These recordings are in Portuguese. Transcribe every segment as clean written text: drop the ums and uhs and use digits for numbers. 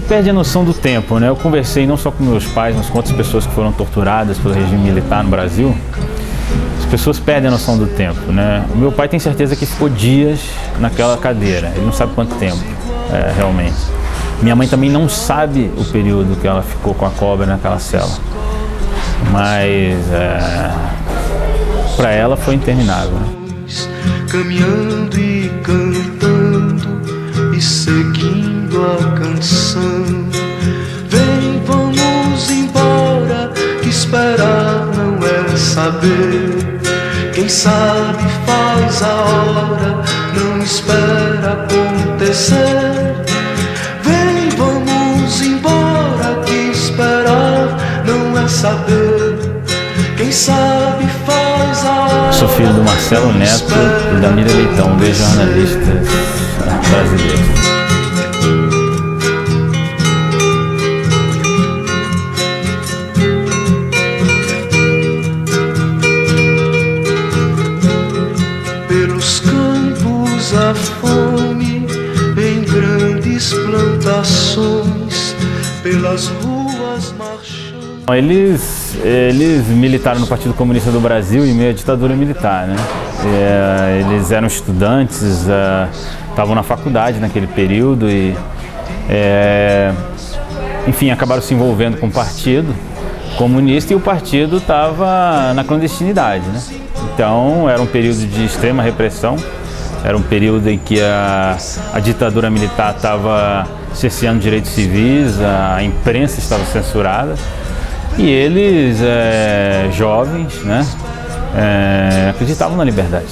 perde a noção do tempo, né? Eu conversei não só com meus pais, mas com outras pessoas que foram torturadas pelo regime militar no Brasil. As pessoas perdem a noção do tempo, né? O meu pai tem certeza que ficou dias naquela cadeira, ele não sabe quanto tempo, realmente. Minha mãe também não sabe o período que ela ficou com a cobra naquela cela, mas para ela foi interminável, né? Caminhando e cantando e seguindo a canção. Vem, vamos embora, que esperar não é saber. Quem sabe faz a hora, não espera acontecer. Vem, vamos embora, que esperar não é saber. Quem sabe faz a hora. Sou filho do Marcelo Neto e da Miriam Leitão, dois jornalistas brasileiros. Pelos campos a fome, em grandes plantações, pelas ruas marchando. Eles militaram no Partido Comunista do Brasil em meio à ditadura militar, né? Eles eram estudantes, estavam na faculdade naquele período e, enfim, acabaram se envolvendo com o Partido Comunista e o partido estava na clandestinidade, né? Então era um período de extrema repressão, era um período em que a ditadura militar estava cerceando direitos civis, a imprensa estava censurada. E eles, jovens, né, acreditavam na liberdade.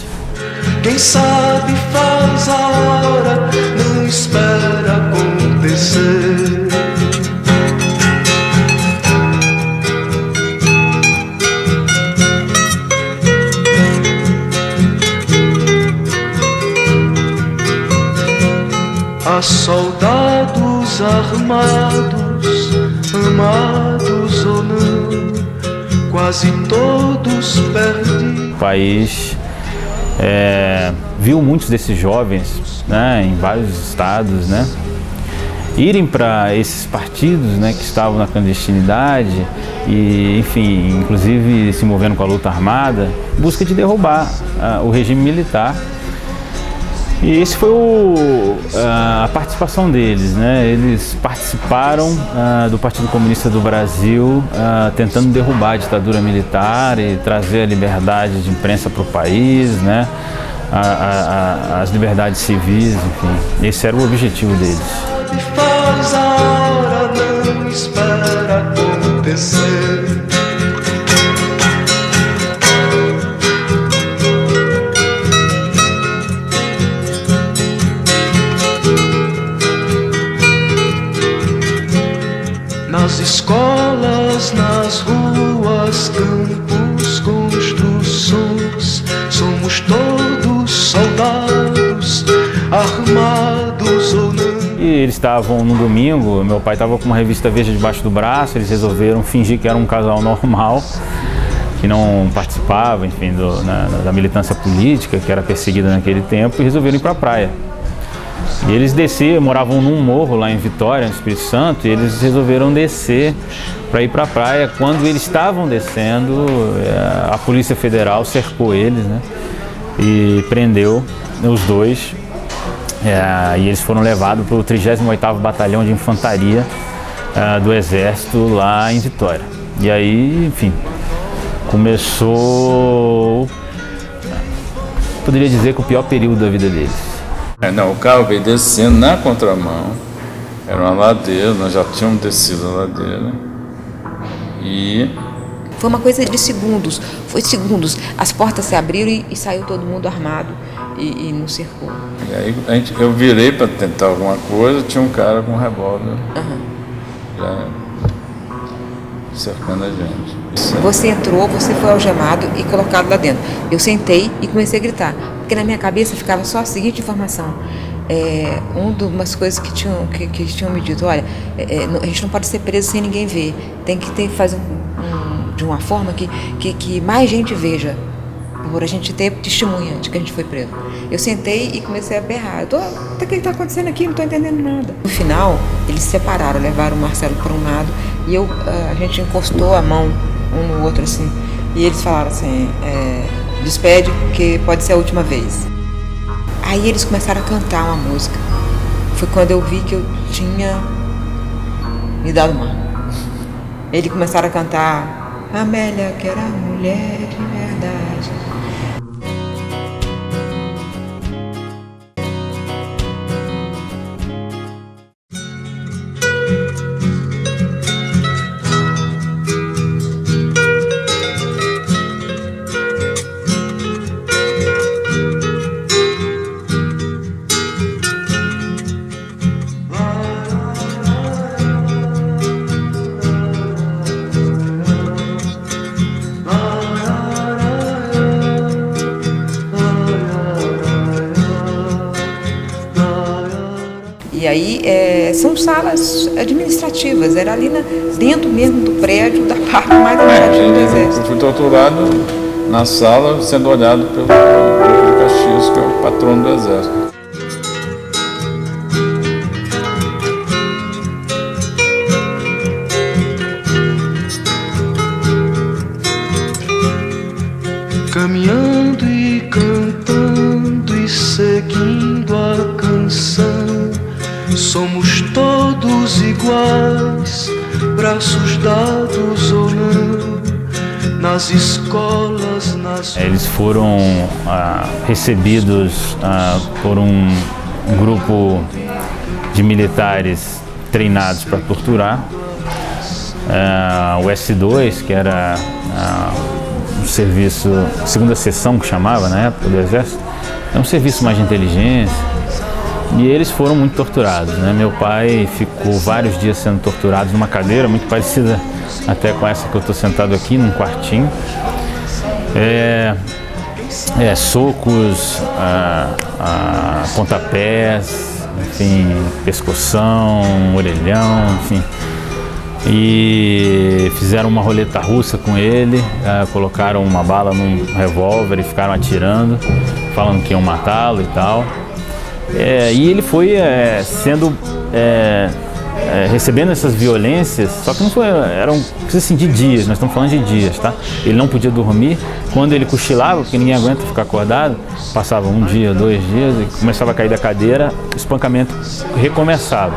Quem sabe faz a hora, não espera acontecer. Há soldados armados, amados ou não, quase todos perdidos. O país viu muitos desses jovens, né, em vários estados, né, irem para esses partidos, né, que estavam na clandestinidade e, enfim, inclusive se movendo com a luta armada, em busca de derrubar o regime militar. E esse foi a participação deles, né? Eles participaram do Partido Comunista do Brasil, tentando derrubar a ditadura militar e trazer a liberdade de imprensa para o país, né? As liberdades civis, enfim. Esse era o objetivo deles. Faz a hora, não espera acontecer. Nas escolas, nas ruas, campos, construções, somos todos soldados, armados ou não. E eles estavam no domingo, meu pai estava com uma revista Veja debaixo do braço, eles resolveram fingir que era um casal normal, que não participava, enfim, da militância política, que era perseguida naquele tempo, e resolveram ir para a praia. E eles moravam num morro lá em Vitória, no Espírito Santo, e eles resolveram descer para ir para a praia. Quando eles estavam descendo, a Polícia Federal cercou eles, né, e prendeu os dois. E eles foram levados para o 38º Batalhão de Infantaria do Exército lá em Vitória. E aí, enfim, começou, poderia dizer que o pior período da vida deles. Não, o carro veio descendo na contramão, era uma ladeira, nós já tínhamos descido a ladeira e... Foi uma coisa de segundos, foi segundos, as portas se abriram e saiu todo mundo armado e nos cercou. E aí eu virei para tentar alguma coisa, tinha um cara com um revólver já cercando a gente. Você entrou, você foi algemado e colocado lá dentro. Eu sentei e comecei a gritar. Porque na minha cabeça ficava só a seguinte informação. Umas coisas que tinham me dito, olha, a gente não pode ser preso sem ninguém ver. Tem que fazer de uma forma que mais gente veja por a gente ter testemunha de que a gente foi preso. Eu sentei e comecei a berrar. O que está acontecendo aqui? Não estou entendendo nada. No final, eles se separaram, levaram o Marcelo para um lado e a gente encostou a mão um no outro assim. E eles falaram assim, despede, que pode ser a última vez. Aí eles começaram a cantar uma música. Foi quando eu vi que eu tinha me dado mal. Eles começaram a cantar Amélia, que era mulher de verdade. E aí são salas administrativas, era ali dentro mesmo do prédio da parte mais administrativa do Exército. Eu fui torturado na sala, sendo olhado pelo Duque de Caxias, que é o patrono do Exército. Caminhando e cantando e seguindo a canção, somos todos iguais, braços dados ou não, nas escolas, nas... Eles foram recebidos por um grupo de militares treinados para torturar. O S2, que era um serviço, segunda seção que chamava na época do Exército, é um serviço mais de inteligência. E eles foram muito torturados, né? Meu pai ficou vários dias sendo torturado numa cadeira muito parecida até com essa que eu estou sentado aqui, num quartinho. Socos, pontapés, enfim, pescoção, orelhão, enfim. E fizeram uma roleta russa com ele, colocaram uma bala num revólver e ficaram atirando, falando que iam matá-lo e tal. E ele foi recebendo essas violências, só que não foi, precisa assim, de dias, nós estamos falando de dias, tá? Ele não podia dormir, quando ele cochilava, porque ninguém aguenta ficar acordado, passava um dia, 2 dias, e começava a cair da cadeira, o espancamento recomeçava.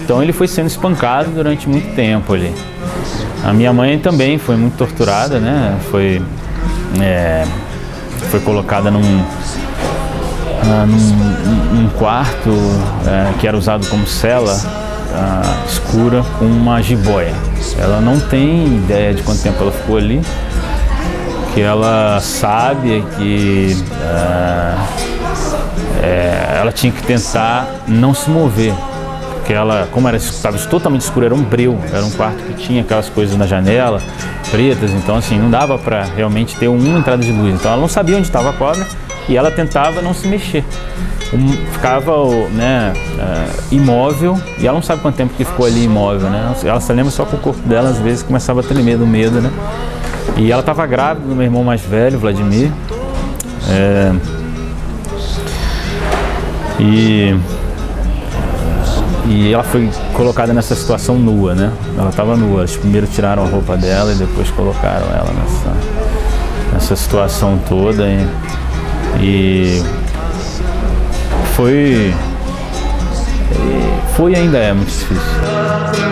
Então ele foi sendo espancado durante muito tempo ali. A minha mãe também foi muito torturada, né? Foi colocada num quarto que era usado como cela escura com uma jiboia. Ela não tem ideia de quanto tempo ela ficou ali, que ela sabe que ela tinha que tentar não se mover, porque ela, como estava totalmente escuro, era um breu, era um quarto que tinha aquelas coisas na janela pretas, então assim, não dava para realmente ter uma entrada de luz, então ela não sabia onde estava a cobra e ela tentava não se mexer, ficava imóvel, e ela não sabe quanto tempo que ficou ali imóvel, né? Ela se lembra só que o corpo dela às vezes começava a tremer do medo, né? E ela estava grávida do meu irmão mais velho, Vladimir, e ela foi colocada nessa situação nua, né? Ela estava nua. Eles primeiro tiraram a roupa dela e depois colocaram ela nessa situação toda. E foi e ainda é muito difícil.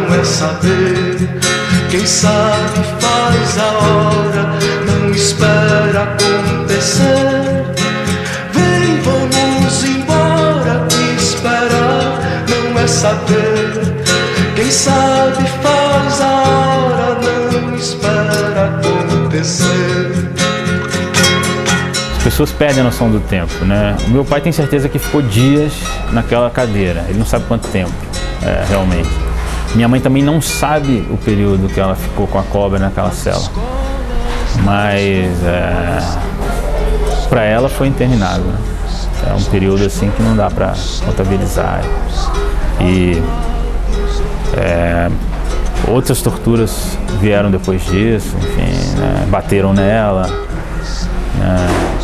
Não é saber, quem sabe faz a hora, não espera acontecer. Vem, vamos embora, que esperar não é saber, quem sabe faz a hora, não espera acontecer. As pessoas perdem a noção do tempo, né? O meu pai tem certeza que ficou dias naquela cadeira, ele não sabe quanto tempo, realmente. Minha mãe também não sabe o período que ela ficou com a cobra naquela cela, mas para ela foi interminável, né? É um período assim que não dá para contabilizar. E outras torturas vieram depois disso, enfim, né? Bateram nela.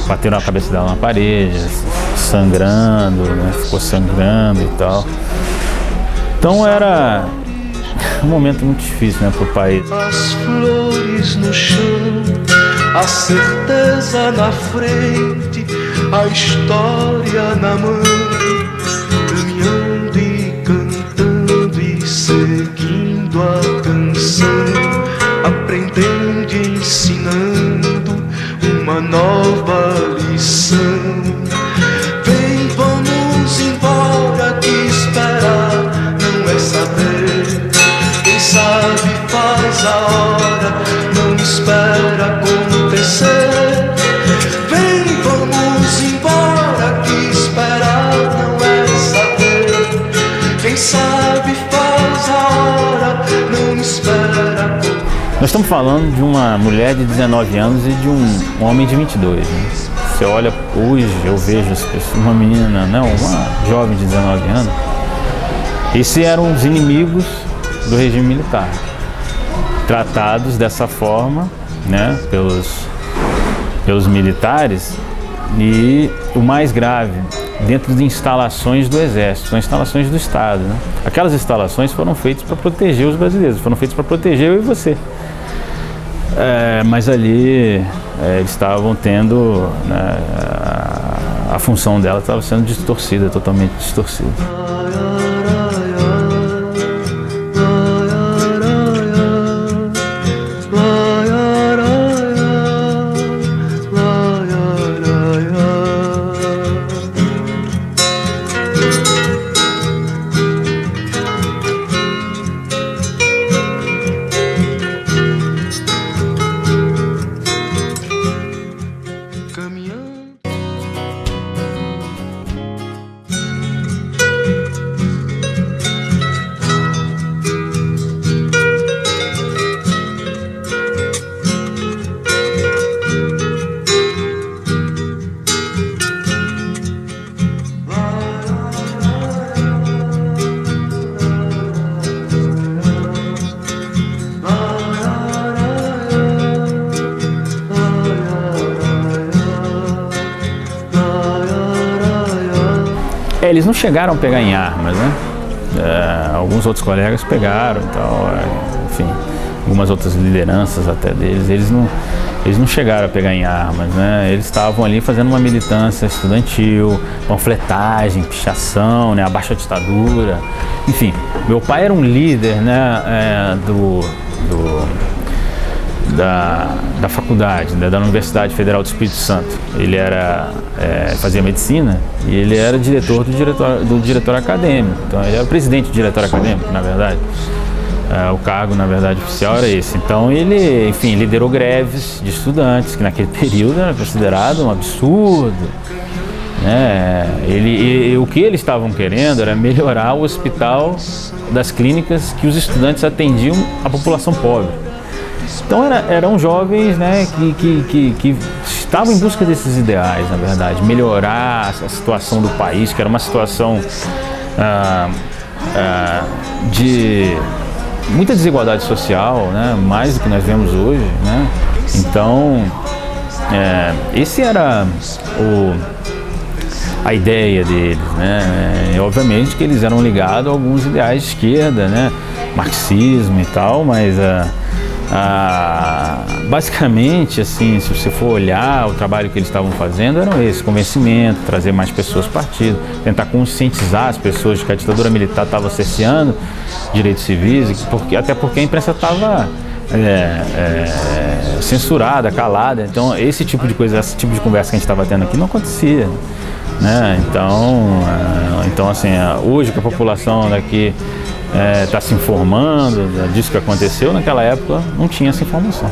Bateram a cabeça dela na parede, sangrando, né? Ficou sangrando e tal. Então era um momento muito difícil, né, para o país. As flores no chão, a certeza na frente, a história na mão, caminhando e cantando e seguindo a canção, aprendendo e ensinando uma nova lição. Vem, vamos embora, que esperar não é saber. Quem sabe faz a hora, não espera acontecer. Vem, vamos embora, que esperar não é saber. Quem sabe faz a hora, não espera acontecer. Nós estamos falando de uma mulher de 19 anos e de um homem de 22. Né? Você olha hoje, eu vejo uma menina, não, uma jovem de 19 anos. Esses eram os inimigos do regime militar, tratados dessa forma, né, pelos militares. E o mais grave, dentro de instalações do Exército, são instalações do Estado. Né? Aquelas instalações foram feitas para proteger os brasileiros, foram feitas para proteger eu e você. Mas ali eles estavam tendo, né, a função dela estava sendo distorcida, totalmente distorcida. Eles não chegaram a pegar em armas, né? Alguns outros colegas pegaram, então, enfim, algumas outras lideranças até deles, eles não chegaram a pegar em armas, né? Eles estavam ali fazendo uma militância estudantil, panfletagem, pichação, né? Abaixo a ditadura, enfim. Meu pai era um líder, né, da faculdade, né, da Universidade Federal do Espírito Santo. Ele fazia medicina e ele era diretor do diretor acadêmico. Então ele era o presidente do diretor acadêmico, na verdade. O cargo, na verdade, oficial era esse. Então ele, enfim, liderou greves de estudantes, que naquele período era considerado um absurdo. Né? O que eles estavam querendo era melhorar o hospital das clínicas que os estudantes atendiam a população pobre. Então eram jovens, né, que estavam em busca desses ideais, na verdade, melhorar a situação do país, que era uma situação de muita desigualdade social, né, mais do que nós vemos hoje, né? Então esse era a ideia deles, né? E, obviamente que eles eram ligados a alguns ideais de esquerda, né, marxismo e tal, mas basicamente, assim, se você for olhar o trabalho que eles estavam fazendo, era esse: convencimento, trazer mais pessoas para o partido, tentar conscientizar as pessoas de que a ditadura militar estava cerceando direitos civis, até porque a imprensa estava censurada, calada. Então esse tipo de coisa, esse tipo de conversa que a gente estava tendo aqui não acontecia, né? Então assim, hoje que a população daqui está se informando disso que aconteceu, naquela época não tinha essa informação.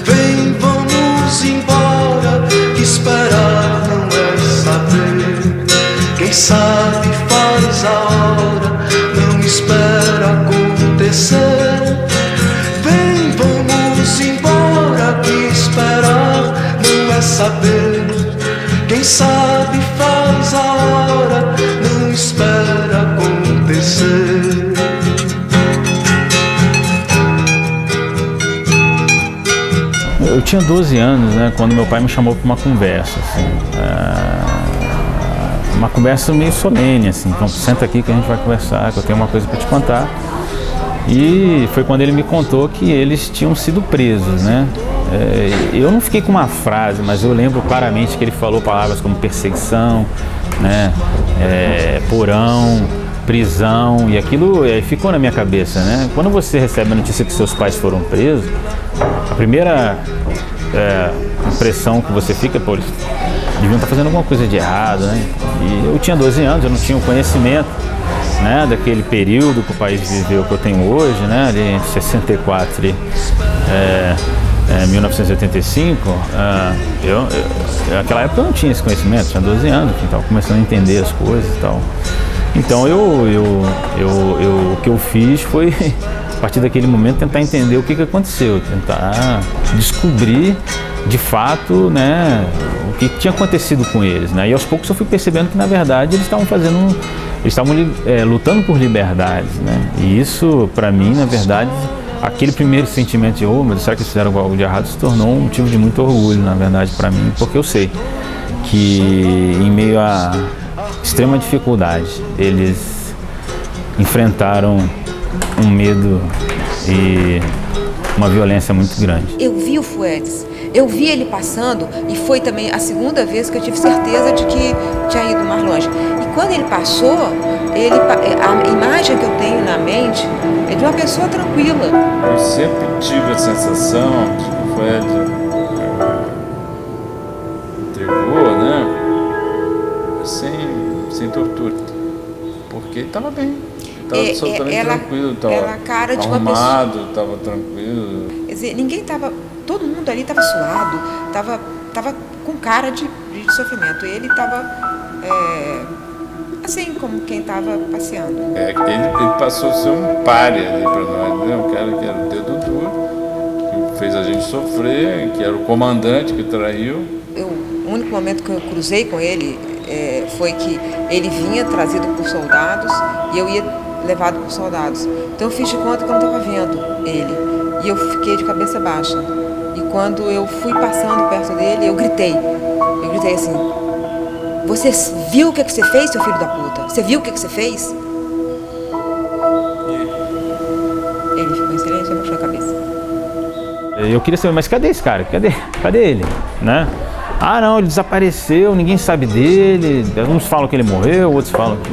Vem, vamos embora, que esperar não é saber. Quem sabe faz a hora, não espera acontecer. Vem, vamos embora, que esperar não é saber. Quem sabe faz a hora, não espera acontecer. Eu tinha 12 anos, né, quando meu pai me chamou para uma conversa, assim, uma conversa meio solene, assim, então senta aqui que a gente vai conversar, que eu tenho uma coisa para te contar. E foi quando ele me contou que eles tinham sido presos, né? Eu não fiquei com uma frase, mas eu lembro claramente que ele falou palavras como perseguição, né, porão, prisão, e aquilo ficou na minha cabeça, né? Quando você recebe a notícia que seus pais foram presos, a primeira impressão que você fica, pô, eles deviam estar fazendo alguma coisa de errado, né? E eu tinha 12 anos, eu não tinha o conhecimento, né, daquele período que o país viveu que eu tenho hoje, né, ali entre 64 e 1985, naquela época eu não tinha esse conhecimento, tinha 12 anos, estava começando a entender as coisas e tal. Então o que eu fiz foi, a partir daquele momento, tentar entender o que aconteceu, tentar descobrir de fato, né, o que tinha acontecido com eles, né? E aos poucos eu fui percebendo que, na verdade, eles estavam lutando por liberdade, né? E isso, para mim, na verdade, aquele primeiro sentimento de, oh, mas será que eles fizeram algo de errado, se tornou um motivo de muito orgulho, na verdade, para mim, porque eu sei que, em meio a extrema dificuldade, eles enfrentaram um medo e uma violência muito grande. Eu vi o Fuedes, eu vi ele passando, e foi também a segunda vez que eu tive certeza de que tinha ido mais longe. E quando ele passou, a imagem que eu tenho na mente é de uma pessoa tranquila. Eu sempre tive a sensação de que o Fuedes entregou, né, sem tortura, porque ele estava bem. Estava absolutamente tranquilo, estava cara de arrumado, estava tranquilo. Quer dizer, ninguém estava, todo mundo ali estava suado, estava com cara de sofrimento. Ele estava assim como quem estava passeando. Ele passou a ser um pária ali para nós, né? Um cara que era o dedo duro, que fez a gente sofrer, que era o comandante que traiu. O único momento que eu cruzei com ele foi que ele vinha trazido por soldados e eu ia levado por soldados. Então eu fiz de conta que eu não estava vendo ele. E eu fiquei de cabeça baixa. E quando eu fui passando perto dele, eu gritei. Eu gritei assim: você viu o que você fez, seu filho da puta? Você viu o que você fez? Ele ficou em silêncio e abaixou a cabeça. Eu queria saber, mas cadê esse cara? Cadê ele? Né? Ah, não, ele desapareceu, ninguém sabe dele. Uns falam que ele morreu, outros falam que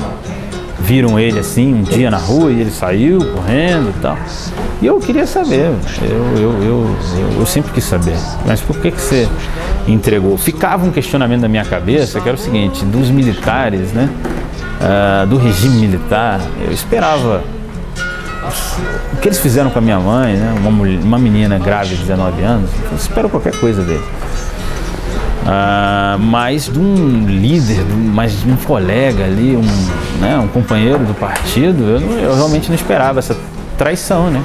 viram ele assim um dia na rua e ele saiu correndo e tal. E eu queria saber, eu sempre quis saber, mas por que você entregou? Ficava um questionamento na minha cabeça, que era o seguinte: dos militares, né, do regime militar, eu esperava o que eles fizeram com a minha mãe, né, uma menina grávida de 19 anos, eu espero qualquer coisa dele. Mas de um líder, mas de um colega ali, um companheiro do partido, eu realmente não esperava essa traição, né?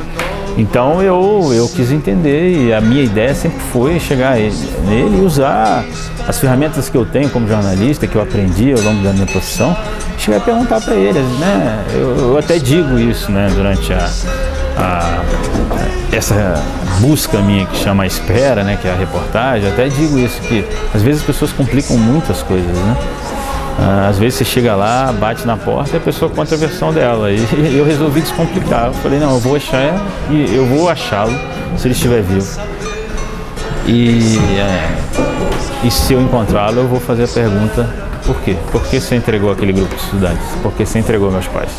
Então eu quis entender, e a minha ideia sempre foi chegar nele e usar as ferramentas que eu tenho como jornalista, que eu aprendi ao longo da minha profissão, chegar a perguntar para eles, né? Eu até digo isso, né, durante essa busca minha que chama a espera, né, que é a reportagem. Eu até digo isso, que às vezes as pessoas complicam muito as coisas, né? Às vezes você chega lá, bate na porta e a pessoa conta a versão dela. E eu resolvi descomplicar. Eu falei, não, eu vou achar e eu vou achá-lo se ele estiver vivo. E se eu encontrá-lo, eu vou fazer a pergunta: por quê? Por que você entregou aquele grupo de estudantes? Por que você entregou meus pais?